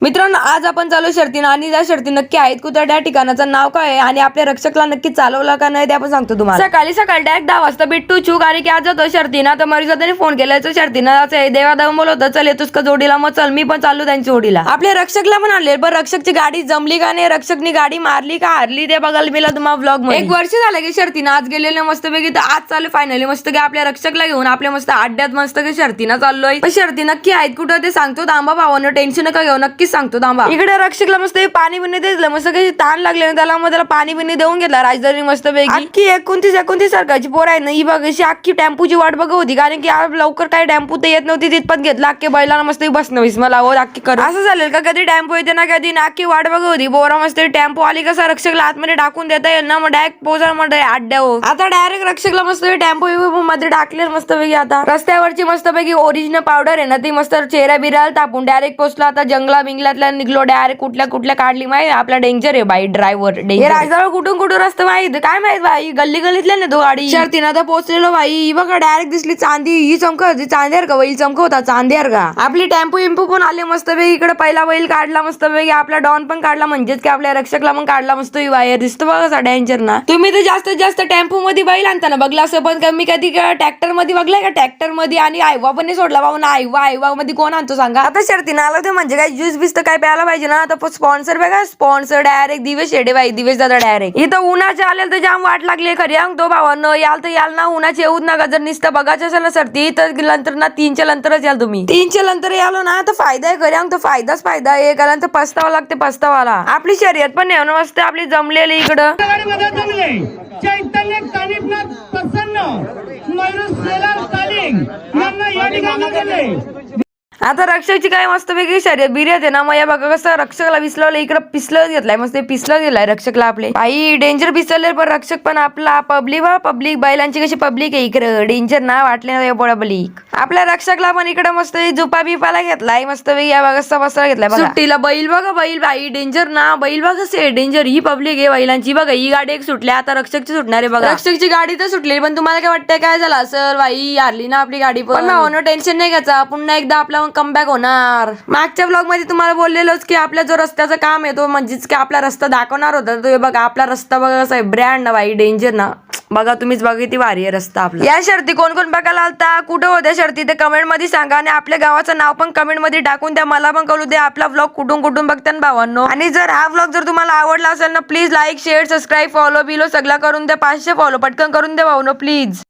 मित्रांनो, आज आपण चालू शर्तीनं आणि त्या शर्ती नक्की आहेत कुठं, त्या ठिकाणाचं नाव काय आहे आणि आपल्या रक्षकला नक्की चालवला का नाही ते आपण सांगतो तुम्हाला. सकाळी डायरेक्ट 10 वाजता बिट्टू चूक आणि की आज जातो शर्तीना. तर मरीजाने फोन केलाय शर्तीनं देवा बोलवतं, चल येतोस का जोडीला. मग चल मी पण चालू त्यांची जोडीला. आपल्या रक्षकला पण आणले, पण रक्षकची गाडी जमली का नाही, रक्षकनी गाडी मारली का हारली ते बघायला मिळालं तुम्हाला ब्लॉग मध्ये. 1 वर्ष झालं की शर्तीनं आज गेलेले मस्तपैकी. तर आज चालू फायनली मस्त की आपल्या रक्षकला घेऊन आपल्या मस्त अड्ड्यात मस्त की शर्तीनं चाललोय. पण शर्ती नक्की आहेत कुठं ते सांगतो थांबा भावानं, टेन्शन नका घेऊ, नक्कीच सांगतो थांबा. इकडे रक्षकला मस्त पाणी बिणी दिलं, मस्त काही ताण लागले त्याला, मग त्याला पाणी बिणी देऊन घेतला राजधानी मस्त पैकी. अख्खी 29 सरकारची पोर आहे ना ही बघ, अशी अख्खी टेम्पूची वाट बघ होती, कारण की लवकर काही टेम्पू तर येत नव्हती. तिथपत घेतला अख्खे बैलाला मस्त बसणं विस्मा लावत अख्खी कर. असं झालं का कधी टेम्पो येते ना कधी ना, अख्खी वाट बघ होती. बोरा मस्त टेम्पो आली कसा रक्षकला आतमध्ये टाकून देता येईल ना, मग डायरेक्ट पोचा मध्ये अड्ड्यावर. आता डायरेक्ट रक्षकला मस्त टेम्पो मध्ये टाकले मस्त पैकी. आता रस्त्यावरची मस्त पैकी ओरिजिनल पावडर आहे ना ती मस्त चेहरा बिराला तापून डायरेक्ट पोचला. आता जंगला बिंगलातल्या निघलो डायरेक्ट, कुठल्या काढली माहिती आपला डेंजर आहे बाई ड्रायव्हर. राजदार कुठून रस्ता माहिती काय माहित बाई, गल्ली गल्लीतल्या ना तो गाडी. शर्तीनं आता पोहोचलेलो बाई. ही बघा डायरेक्ट दिसली चांदी, ही चमकत होती चांदेर का बैल चमकत होता चांदेर का. आपली टेम्पो इम्पू पण आले मस्त पैकी. इकडे पहिला बैल काढला मस्त पैकी, आपला डॉन पण काढला, म्हणजेच की आपल्या रक्षकला पण काढला मस्त. ही बाहेर दिसतो बघा डेंजर ना. तुम्ही तर जास्तीत जास्त टेम्पो मध्ये बैल आणताना बघला असं, पण कमी कधी ट्रॅक्टर मध्ये बघलाय का. ट्रॅक्टर मध्ये आणि आयवा पण नाही सोडला बाबा ना. आयवा मध्ये कोण आणतो सांगा. आता शर्तीनं आलं ते म्हणजे काय ज्यूस बीस तर काय प्यायला पाहिजे ना. आता स्पॉन्सर बघा, स्पॉन्सर डायरेक्ट दिवेश शेडे बाई, दिवेश दादा डायरेक्ट. इथं उन्हाचे आलेल तर जाम वाट लागली खरी तो भावांनो. याल तर याल ना, उन्हाचे येऊच नका. जर नुसतं बघायचं असेल ना सर्दी तर नंतर ना 3च्या नंतरच याल तुम्ही. 3च्या नंतर यालो ना तर फायदा आहे खरी, तो फायदाच फायदा आहे. कारण तर पस्तावा लागते पस्तावाला. आपली शर्यत पण नेऊन मस्त आपली जमलेली इकडं. चैतन्य कानिफनाथ प्रसन्न मयूर सेलार तालिंग यांना या ठिकाणी केले. आता रक्षकची काय मस्त वेगळी शर्यत बिर्यात आहे ना. मग या बघा कसं रक्षकला विसलवलं, इकडं पिसलं घेतलाय मस्त, पिसलं गेलाय रक्षकला आपले. बाई डेंजर पिसले, पण रक्षक पण आपला पब्लिक बैलांची कशी पब्लिक आहे इकडं, डेंजर ना वाटले ना पब्लिक. आपल्या रक्षकला पण इकडे मस्त जुपा बिपाला घेतलाय मस्त वेगळी. या बघा बसला घेतलाय सुट्टीला बैल बघा, बैल बाई डेंजर ना, बैल बघा कसे डेंजर. ही पब्लिक आहे बैलांची बघा. ही गाडी एक सुटली, आता रक्षकची सुटणार आहे बघा. रक्षकची गाडी तर सुटली, पण तुम्हाला काय वाटतंय काय झालं सर बाई हारली ना आपली गाडी. पण टेन्शन नाही घ्यायचा, पुन्हा एकदा आपला कमबॅक होणार. मागच्या ब्लॉग मध्ये तुम्हाला बोललेलोच की आपल्या जो रस्त्याचं काम आहे तो म्हणजेच की आपला रस्ता दाखवणार होता. तो बघा आपला रस्ता बघा कसा आहे, ब्रँड ना बाई डेंजर ना. बघा तुम्हीच बघा किती भारी आहे रस्ता आपला. या शर्ती कोण कोण बघायला आलता, कुठं होत्या शर्ती ते कमेंट मध्ये सांगा, आणि आपल्या गावाचं नाव पण कमेंट मध्ये टाकून द्या, मला पण कळू द्या आपला ब्लॉग कुठून बघता भावांनो. आणि जर हा ब्लॉग जर तुम्हाला आवडला असेल ना please like share subscribe follow below सगळं करून द्या. 500 फॉलो पटकन करून द्या भावांनो प्लीज.